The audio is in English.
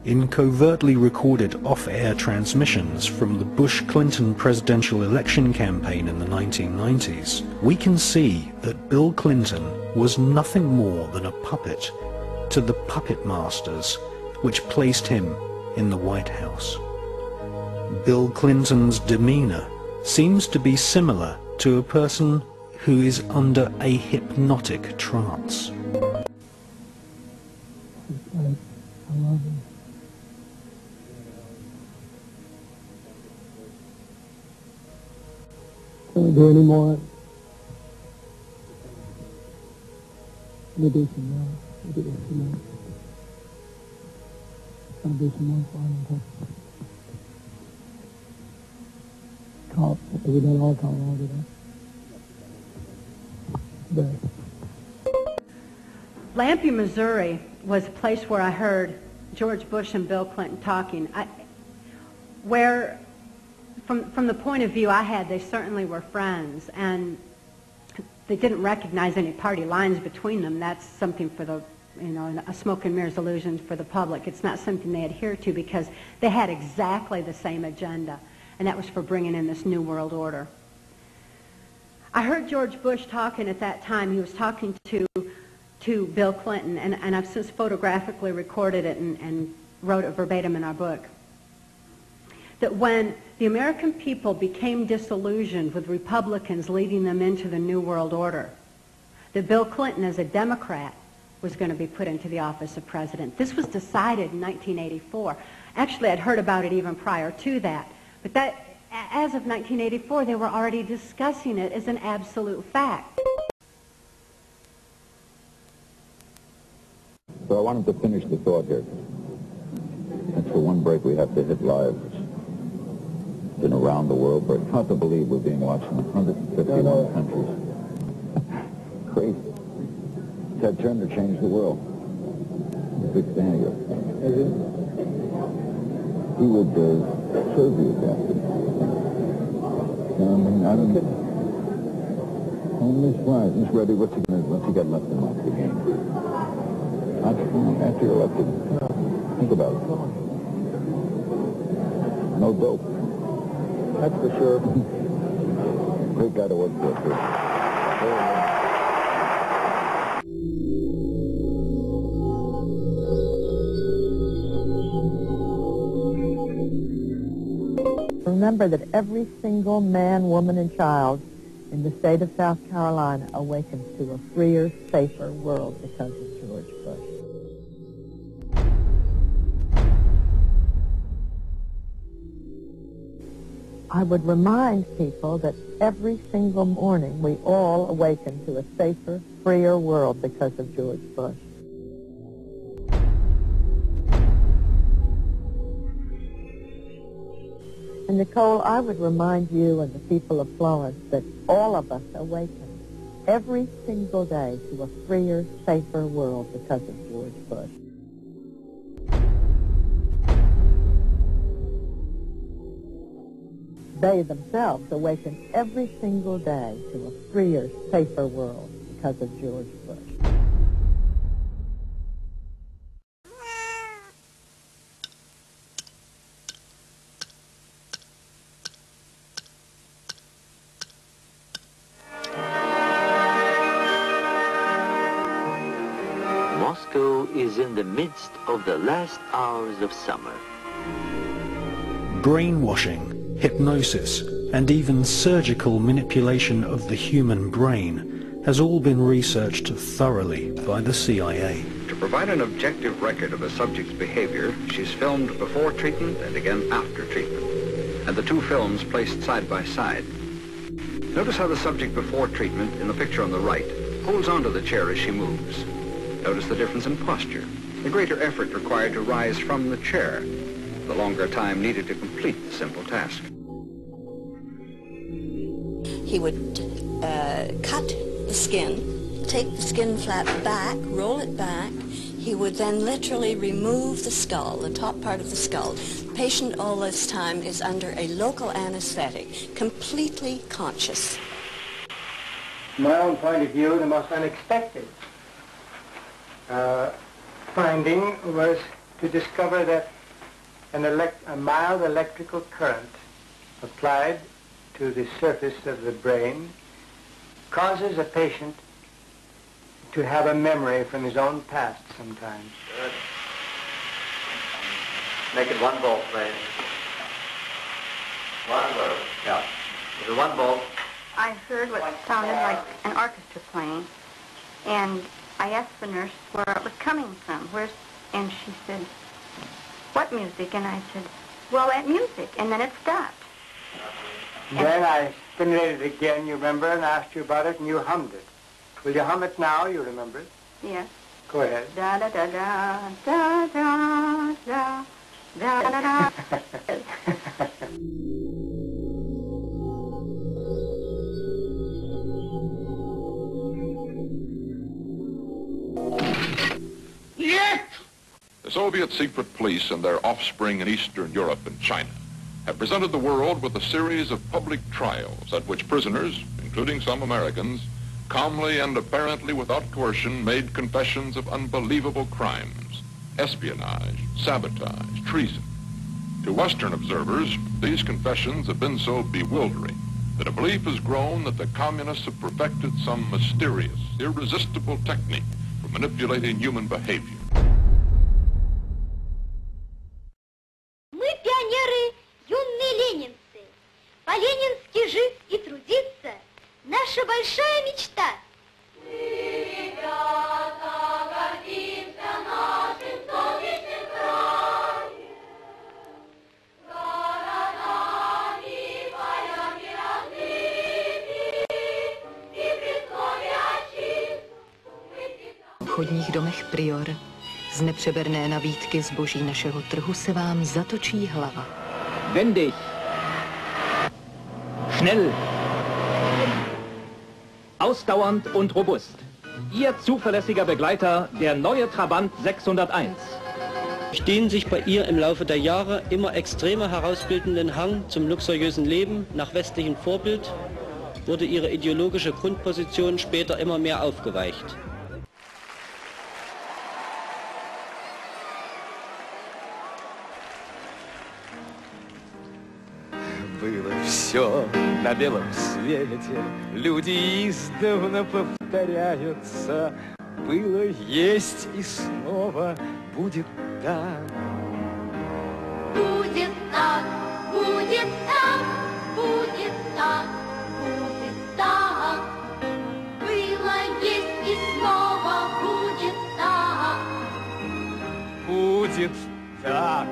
In covertly recorded off-air transmissions from the Bush-Clinton presidential election campaign in the 1990s, we can see that Bill Clinton was nothing more than a puppet to the puppet masters which placed him in the White House. Bill Clinton's demeanor seems to be similar to a person who is under a hypnotic trance. I love him. Can we do any more? Let me do some more. Let me do some more. I'll do some more for him. Call. We done all call all today. Lampe, Missouri was a place where I heard George Bush and Bill Clinton talking. Where, from the point of view I had, they certainly were friends, and they didn't recognize any party lines between them. That's something for the, a smoke and mirrors illusion for the public. It's not something they adhere to because they had exactly the same agenda, and that was for bringing in this new world order. I heard George Bush talking at that time. He was talking to Bill Clinton, and I've since photographically recorded it and wrote it verbatim in our book, that when the American people became disillusioned with Republicans leading them into the New World Order, that Bill Clinton, as a Democrat, was going to be put into the office of president. This was decided in 1984. Actually, I'd heard about it even prior to that, but that, as of 1984, they were already discussing it as an absolute fact. So I wanted to finish the thought here. And for one break, we have to hit live. It's been around the world, but it's hard to believe we're being watched in 151 countries. Crazy. Ted Turner changed the world. I'm a big fan of yours. He would serve you with that. I mean, I don't get it. Miss Wise, Miss Reddy, what's he got left in the game? After you're elected, think about it. No dope. That's for sure. Great guy to work for, too. Remember that every single man, woman, and child in the state of South Carolina awakens to a freer, safer world because of George Bush. I would remind people that every single morning we all awaken to a safer, freer world because of George Bush. And Nicole, I would remind you and the people of Florence that all of us awaken every single day to a freer, safer world because of George Bush. They themselves awaken every single day to a freer, safer world because of George Bush. Moscow is in the midst of the last hours of summer. Brainwashing, hypnosis, and even surgical manipulation of the human brain has all been researched thoroughly by the CIA. To provide an objective record of a subject's behavior, she's filmed before treatment and again after treatment, and the two films placed side by side. Notice how the subject before treatment, in the picture on the right, holds onto the chair as she moves. Notice the difference in posture, the greater effort required to rise from the chair, the longer time needed to complete the simple task. He would cut the skin, take the skin flap back, roll it back. He would then literally remove the skull, the top part of the skull. The patient all this time is under a local anesthetic, completely conscious. From my own point of view, the most unexpected finding was to discover that a mild electrical current applied to the surface of the brain causes a patient to have a memory from his own past sometimes. Good. Make it 1 volt, please. 1 volt. Yeah. Is it 1 volt? I heard what sounded like an orchestra playing, and I asked the nurse where it was coming from. And she said, "What music?" And I said, "Well, that music." And then it stopped. Then I stimulated it again, you remember, and asked you about it, and you hummed it. Will you hum it now? You remember it? Yes. Go ahead. Da da da da da da da da da da. The Soviet secret police and their offspring in Eastern Europe and China have presented the world with a series of public trials at which prisoners, including some Americans, calmly and apparently without coercion made confessions of unbelievable crimes, espionage, sabotage, treason. To Western observers, these confessions have been so bewildering that a belief has grown that the communists have perfected some mysterious, irresistible technique for manipulating human behavior. Мы пионеры, юные ленинцы. По-ленински жить и трудиться — наша большая мечта. Мы, ребята, гордимся нашим солнечным краем. Городами, полями разбиты, и при слове отчизну. V obchodních domech Prior z nepřeberné nabídky zboží našeho trhu se vám zatočí hlava. Wendig. Schnell. Ausdauernd und robust. Ihr zuverlässiger Begleiter, der neue Trabant 601. Den sich bei ihr im Laufe der Jahre immer extremer herausbildenden Hang zum luxuriösen Leben nach westlichem Vorbild wurde ihre ideologische Grundposition später immer mehr aufgeweicht. Было все на белом свете, люди издавна повторяются. Было, есть и снова будет так. Будет так, будет так, будет так, будет так. Было, есть и снова будет так. Будет так.